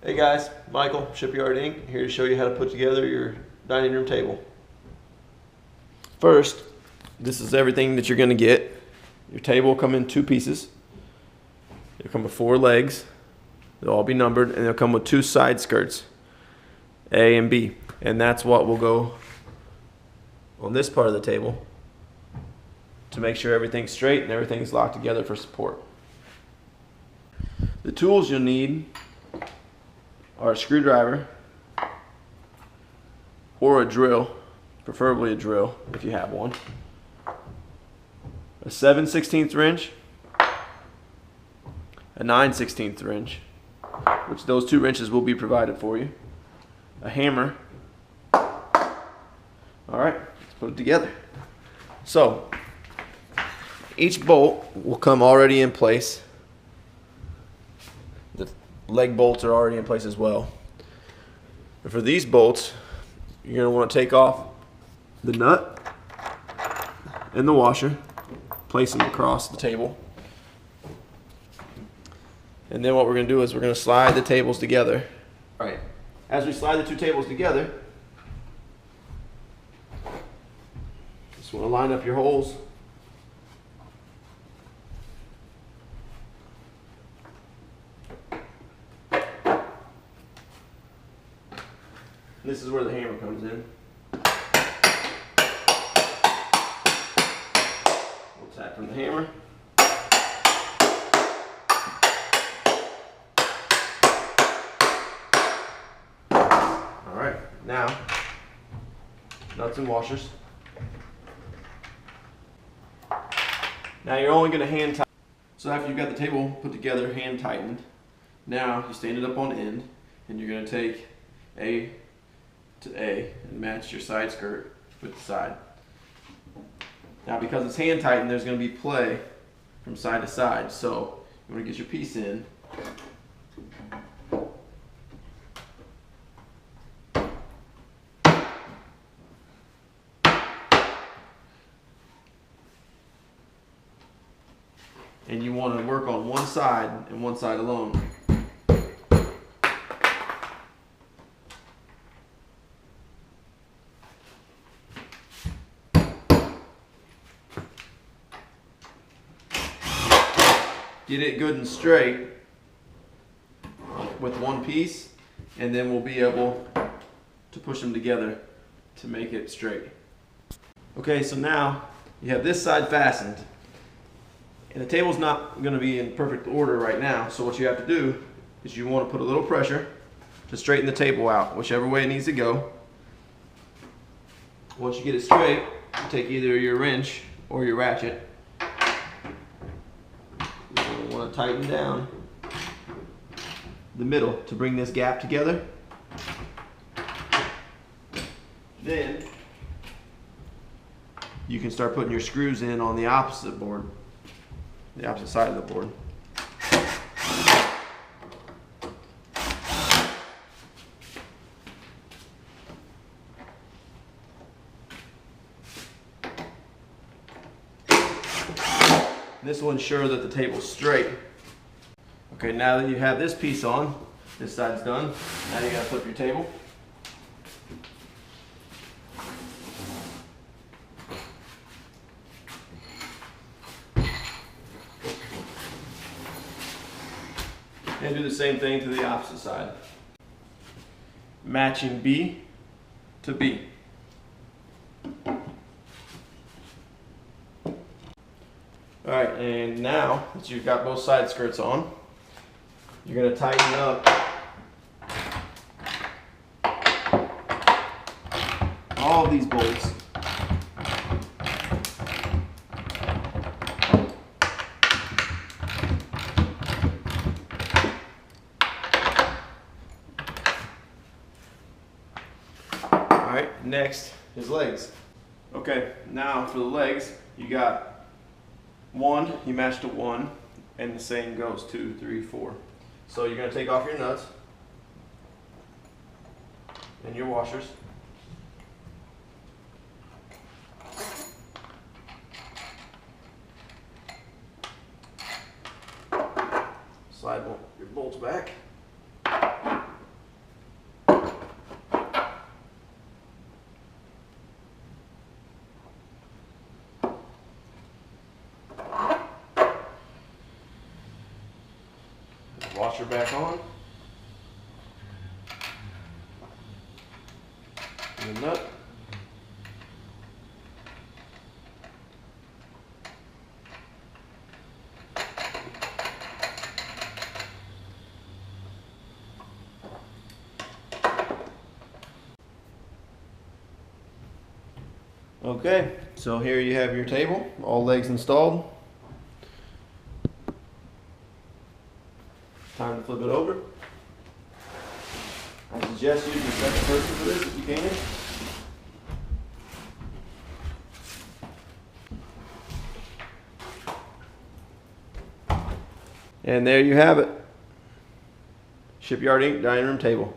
Hey guys, Michael, Shipyard Inc. here to show you how to put together your dining room table. First, this is everything that you're going to get. Your table will come in two pieces. It'll come with 4 legs. They'll all be numbered, and they'll come with 2 side skirts, A and B. And that's what will go on this part of the table to make sure everything's straight and everything's locked together for support. The tools you'll need are a screwdriver or a drill, preferably a drill if you have one, a 7/16 wrench, a 9/16 wrench, which those 2 wrenches will be provided for you, a hammer. Alright, let's put it together. So, each bolt will come already in place. The leg bolts are already in place as well. And for these bolts, you're going to want to take off the nut and the washer, place them across the table. And then what we're going to do is we're going to slide the tables together. All right. As we slide the 2 tables together, just want to line up your holes. This is where the hammer comes in. We'll tap from the hammer. Alright, now, nuts and washers. Now you're only going to hand tighten. So after you've got the table put together, hand tightened, now you stand it up on end, and you're going to take A to A and match your side skirt with the side. Now because it's hand tightened, there's going to be play from side to side, so you want to get your piece in. And you want to work on one side and one side alone. Get it good and straight with one piece, and then we'll be able to push them together to make it straight. Okay, so now you have this side fastened, and the table's not going to be in perfect order right now, so what you have to do is you want to put a little pressure to straighten the table out, whichever way it needs to go. Once you get it straight, you take either your wrench or your ratchet. You want to tighten down the middle to bring this gap together. Then you can start putting your screws in on the opposite board, the opposite side of the board. This will ensure that the table's straight. Okay, now that you have this piece on, this side's done. Now you gotta flip your table. And do the same thing to the opposite side. Matching B to B. Alright, and now that you've got both side skirts on, you're going to tighten up all of these bolts. Alright, next is legs. Okay, now for the legs, you got 1, you match to 1, and the same goes 2, 3, 4. So you're going to take off your nuts and your washers. Slide your bolts back. Washer back on. And the nut. Okay, so here you have your table, all legs installed. Time to flip it over. I suggest using a second person for this if you can. And there you have it. Shipyard Ink dining room table.